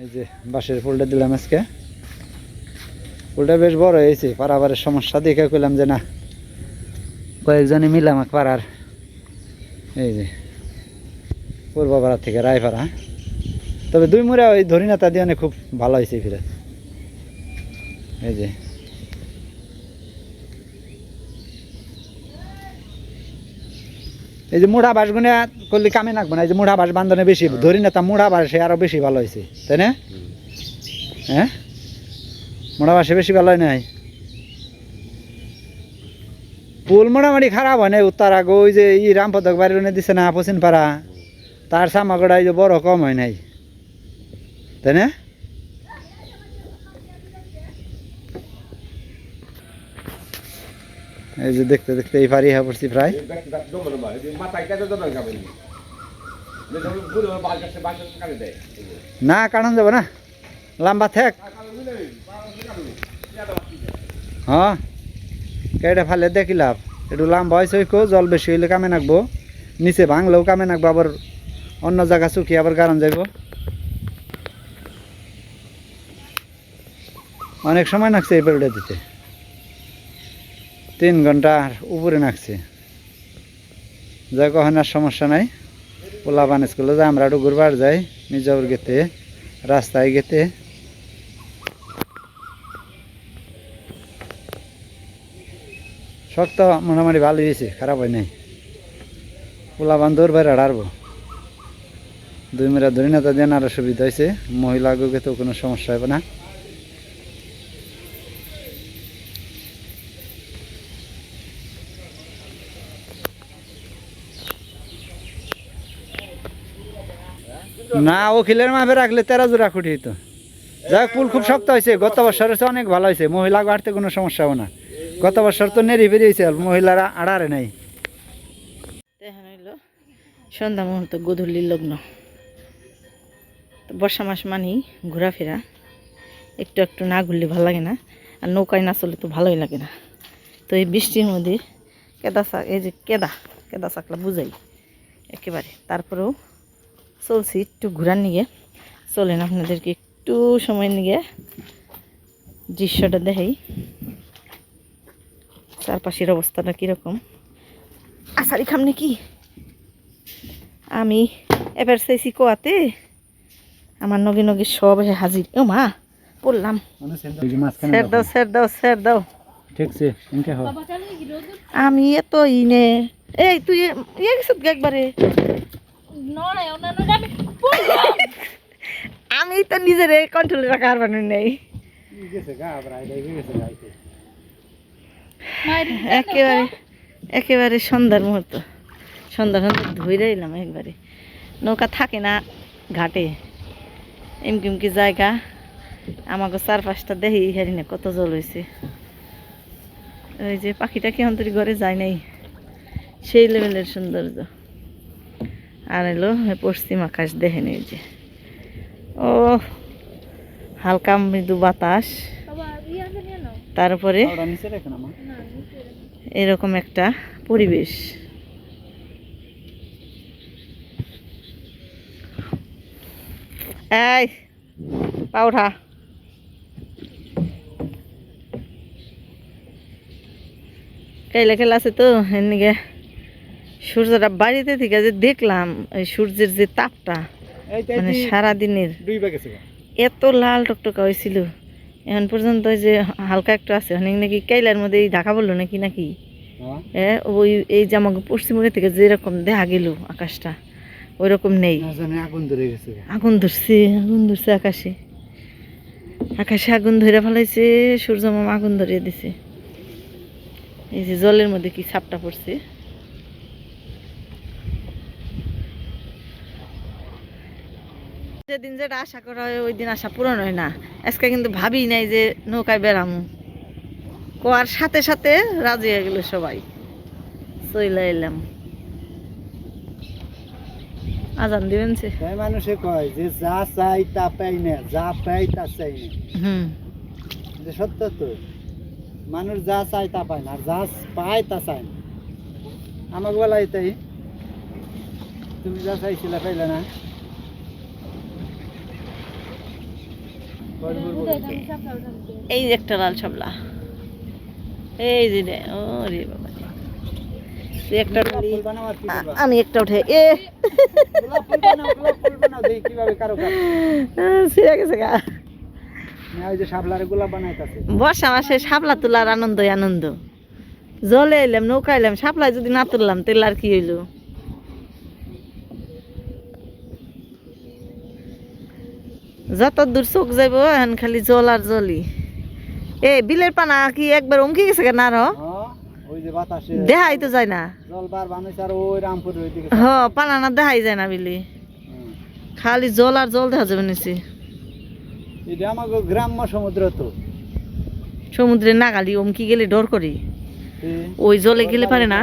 এই যে বাঁশের ফুলটা দিলাম আজকে, ফুলটা বেশ বড় হয়েছে। পারাবারের সমস্যা দেখে কইলাম যে না, কয়েকজনে মিলাম পাড়ার, এই যে পূর্বপাড়া থেকে রায়পাড়া। তবে দুই মুড়া ওই ধরিনাতা দিয়ে অনেক খুব ভালো হয়েছে ফিরে। এই যে এই যে মুড়া বাঁশ গুনে করলে কামে নাকবো না, এই যে মুড়া বাঁশ বান্ধনে বেশি ধরিনাতা মুড়া বাঁশে আরো বেশি ভালো হয়েছে, তাই না? হ্যাঁ, মোড়া বাঁশে বেশি ভালো হয় নাই। পুল মোটামুটি খারাপ হয় নাই। উত্তর আগে ওই যে রামপদক বাড়ির দিছে না পশ্চিম পাড়া, তার সামাগড়া এই যে বড় কম হয় নাই, তাই না? এই যে দেখতে দেখতে এই পারি হয়ে পড়ছি প্রায়। না কারণ যাবো না, লম্বা থাক। হ্যাঁ, কেটে ফালে দেখি লাভ। একটু লম্বা হয়েছে জল বেশি হইলে কামে নাকবো, নিচে ভাঙলেও কামে নাকবো, আবার অন্য জায়গা শুকিয়ে আবার গারণ যাইব। অনেক সময় নাকছে এই বেড়ে দিতে, 3 ঘন্টার উপরে নাকছে। যাই কখন আর সমস্যা নাই। পোলাপান স্কুলে যাই, আমরা একটু ঘুরবার যাই মির্জাপুর গেতে, রাস্তায় গেতে। শক্ত মোটামুটি ভালো হয়েছে, খারাপ হয় নাই। পোলাপান দৌড় বাইরে হাঁড়বো, 2 মেরা ধরিনাতা দেন আরো সুবিধা হয়েছে। মহিলা গেতেও কোনো সমস্যা হবে না। না, খিলের মাপে রাখলে 13 জোড়া খুঁটি হইতো। যাই পুল খুব শক্ত হয়েছে, গত বছরের চেয়ে অনেক ভালো হয়েছে। মহিলা আড়তে কোনো সমস্যা হবে না। গত বছর তো নেড়ি বেরিয়েছে, মহিলারা আড়ারে নাই। এখন হইল সন্ধ্যা মুহূর্ত, গধূলির লগ্ন। তো বর্ষা মাস মানেই ঘোরাফেরা, একটু একটু না ঘুরলে ভালো লাগে না, আর নৌকায় না চললে তো ভালোই লাগে না। তো এই বৃষ্টির মধ্যে কেদা শাক, এই যে কেদা কেদা শাকলা বুঝাই একেবারে। তারপরেও চলছি একটু ঘোরার নিয়ে। চলেন আপনাদেরকে একটু সময় নিয়ে দৃশ্যটা দেখাই, চারপাশের অবস্থাটা কীরকম। আষাঢ়ি খাম নাকি আমি এবার চাইছি কোয়াতে, আমার নগে নগে সব হাজির। ও মা পড়লাম, স্যার দাও স্যার দাও স্যার দাও। আমি এত ইনে, এই তুই ইয়ে গেছ একবারে। আমি তো নিজের কন্ট্রোলে রাখা আর বানাই নেই। একেবারে একেবারে সন্ধ্যার মুহূর্ত, সন্ধ্যা ধরে এলাম একবারে। নৌকা থাকে না ঘাটে, এমকি জায়গা। আমাকে 4-5টা দেখি হারি না কত জল হয়েছে। ওই যে পাখিটা কি অন্তরি ঘরে যায় নাই, সেই লেভেলের সৌন্দর্য। আর এলো পশ্চিম আকাশ দেখেন, এই যে ও হালকা মৃদু বাতাস, তারপরে এরকম একটা পরিবেশ। এই পা ওঠা, কাইলে খেলা আছে তো এদিকে। সূর্যটা বাড়িতে থেকে যে দেখলাম, এই সূর্যের যে তাপটা মানে সারাদিনের এত লাল টকটকা হয়েছিল, এখন পর্যন্ত যে হালকা একটু আছে। অনেক নাকি কাইলার মধ্যে ঢাকা বললো নাকি নাকি ওই এই যে আমাকে পশ্চিমবঙ্গ থেকে যেরকম দেখা গেল আকাশটা, ওই রকম নেই। আগুন ধরছে, আগুন ধরছে আকাশে, আকাশে আগুন ধরে ফেলাইছে। সূর্য মামা আগুন ধরিয়ে দিছে। এই যে জলের মধ্যে কি ছাপটা পড়ছে। যেদিন যেটা আশা করা হয় ওই দিন আশা পূরণ হয় না। আজকে কিন্তু ভাবি নাই যে নৌকায় বেড়ামু, কোয়ার সাথে সাথে রাজি হয়ে গেল সবাই, চলে এলাম। আজান দিবেন সে মানুষে কয় যে যা চাই তা পাই না, যা পাই তা চাই না। সত্য তো, মানুষ যা চায় তা পায় না, আর যা পায় তা চায় না। আমাকে বলাই তাই, তুমি যা চাইছিলে পাইলে না। এই যে একটা লাল শাপলা, এই যে রে, ও রে বাবা রে। তুই একটা উঠালি, আমি একটা উঠে ছিঁড়ে গেছে গা। বর্ষা মাসে শাপলা তোলার আনন্দই আনন্দ। জলে এলাম, নৌকা এলাম, শাপলায় যদি না তুললাম তাহলে আর কি হইলো। যত দূর চোখ যাইব এখন খালি জল আর জলই। এ বিলের পানা কি একবার উমকি গেছে কেন? আর দেখাই তো যায় না। হ, পানা না দেখাই যায় না বিলে, খালি জল আর জল দেখা যাবে নিচে। গ্রাম্য সমুদ্র তো, সমুদ্রে না গালি উমকি গেলে ডর করি। ওই জলে গেলে পারে না,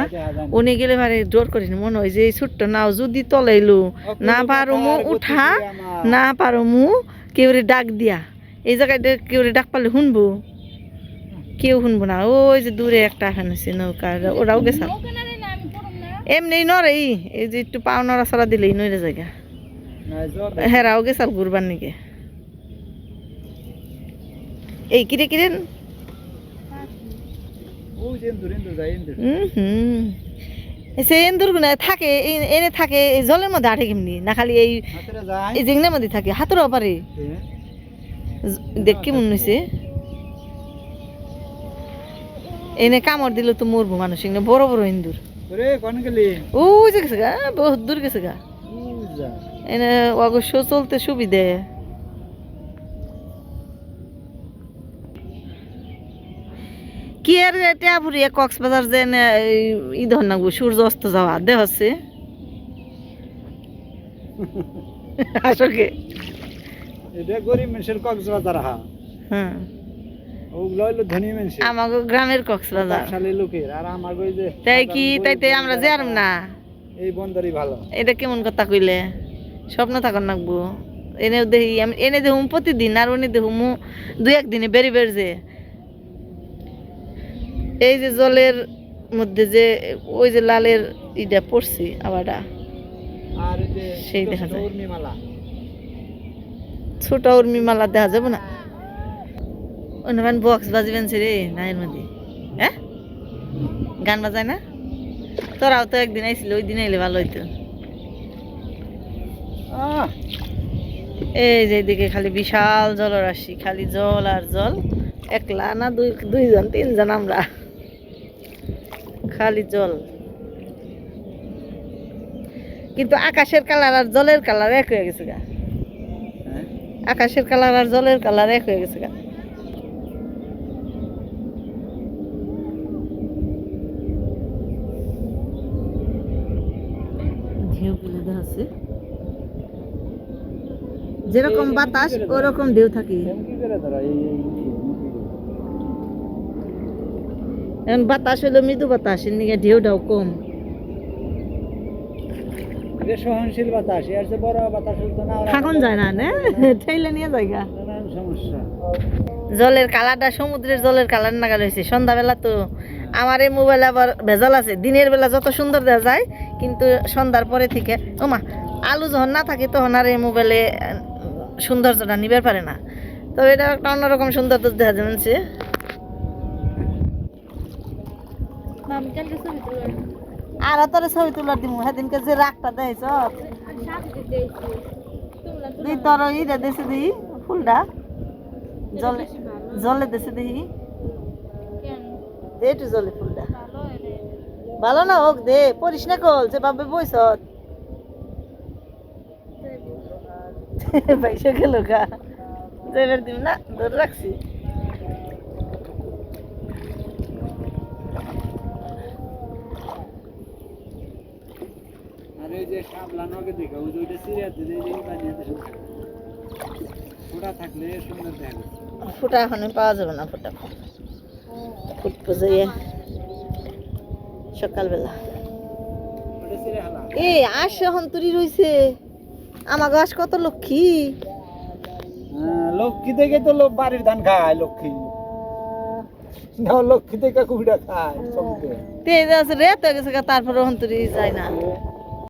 উনি গেলে পারে ডর করি। মনে হয় যে এই ছোট্ট নাও যদি তলাইলো, না পারো মু উঠা, না পারো মু কেউরে ডাক দিয়া। এই জায়গায় কেউরে ডাক পারলে শুনবো, কেউ শুনবো না। ওই যে দূরে একটা আছে নৌকা, ওরাও গেছে এমনি নরে। এই যে একটু পাও নড়া ছড়া দিলেই নইরে জায়গা, হেরাও গেছাল ঘুরবার নিকে। এই কিরে কিরে সে এন্দুর গুনা থাকে, এনে থাকে এই জলের মধ্যে আঠে কেমনি না, খালি এই জিংনার মধ্যে থাকে, হাতেরও পারে। দেখ কেমন হয়েছে, এনে কামড় দিল তো মরবো মানুষ। বড় বড় ইন্দুর, ওই যে গেছে গা, বহুত দূর গেছে গা। এনে অবশ্য চলতে সুবিধে। কি আর টেপুরি কক্সবাজার যে ই ধর নাগবো, সূর্য অস্ত যাওয়া দে হচ্ছে আসকে গরিব মানুষের কক্সবাজার। হ্যাঁ, ওগুলো হইলো ধনী মানুষ, আমাগো গ্রামের কক্সবাজার লোকের। আর আমাগো যে তাই কি, তাইতে আমরা যাইম না। এই বন্দরই ভালো। এটা কেমন কথা কইলে, স্বপ্ন থাকার নাগবো। এনে দেখি আমি, এনে দেখুম প্রতিদিন, আর উনি দেখুম দুই একদিনে বেরি বের যে। এই যে জলের মধ্যে যে ওই যে লালের ইটা পড়ছি আবারটা, আর সেই দেখা যায়। ছোট উর্মিমালা দেখা যাবে না। অন্যমান বক্স বাজিবেন রে না এর মধ্যে, হ্যাঁ গান বাজায় না। তোরাও তো একদিন আইছিল, ওই দিন আইলে ভালো হইতো। এই যে এদিকে খালি বিশাল জলরাশি, খালি জল আর জল। একলা না দুইজন তিনজন আমরা, খালি জল। কিন্তু আকাশের কালার আর জলের কালার এক হয়ে গেছে গা। আকাশের কালার আর জলের কালার এক হয়ে গেছে গা। ঢেউ গুলো দেখাচ্ছে, যেরকম বাতাস ওরকম ঢেউ থাকে। এখন বাতাস হলো মৃদু বাতাস, এর নিকে ঢেউটাও কম। সহনশীল বাতাস, এর চেয়ে বড় বাতাস হতো না, থাকুন যায় না, ঠেলে নিয়ে জায়গা। সমস্যা। জলের কালারটা সমুদ্রের জলের কালার নাগাল হয়েছে। সন্ধ্যাবেলা তো আমার এই মোবাইলে আবার ভেজাল আছে, দিনের বেলা যত সুন্দর দেখা যায়, কিন্তু সন্ধ্যার পরে থেকে ওমা আলু যখন না থাকে তখন আর এই মোবাইলে সৌন্দর্যটা নিবার পারে না। তো এটা একটা অন্যরকম সৌন্দর্য দেখা যাচ্ছে। আর তোর ছবি তোলার দিব, সেদিনকে যে রাগটা দেয়ছ দি, তোর ইটা দেশে দিই ফুলটা জলে, জলে দেশে দিই দে একটু জলে ফুলটা। ভালো না হোক দে, পরিস না কল যে ভাবে বইস পয়সা গেল গা, যাইবার দিব না, ধরে রাখছি। আর এই যে শাপলা নগে দেখো, ওই যে ওইটা সিরিয়াতে যে এই পানিতে ফোঁটা থাকলে সুন্দর দেখা যাচ্ছে। ফুটা এখন পাওয়া যাবে না, ফুটা ফুটবো যাইয়ে সকালবেলা। এই আশ এখন তুরি রইছে, আমার গাছ কত লক্ষ্মী। লক্ষ্মী থেকে তো লোক বাড়ির ধান খায়, লক্ষ্মী না, লক্ষ্মী থেকে কুকুরা খায়। তেজ আছে রে তো গেছে, তারপরে এখন তুরি যায় না।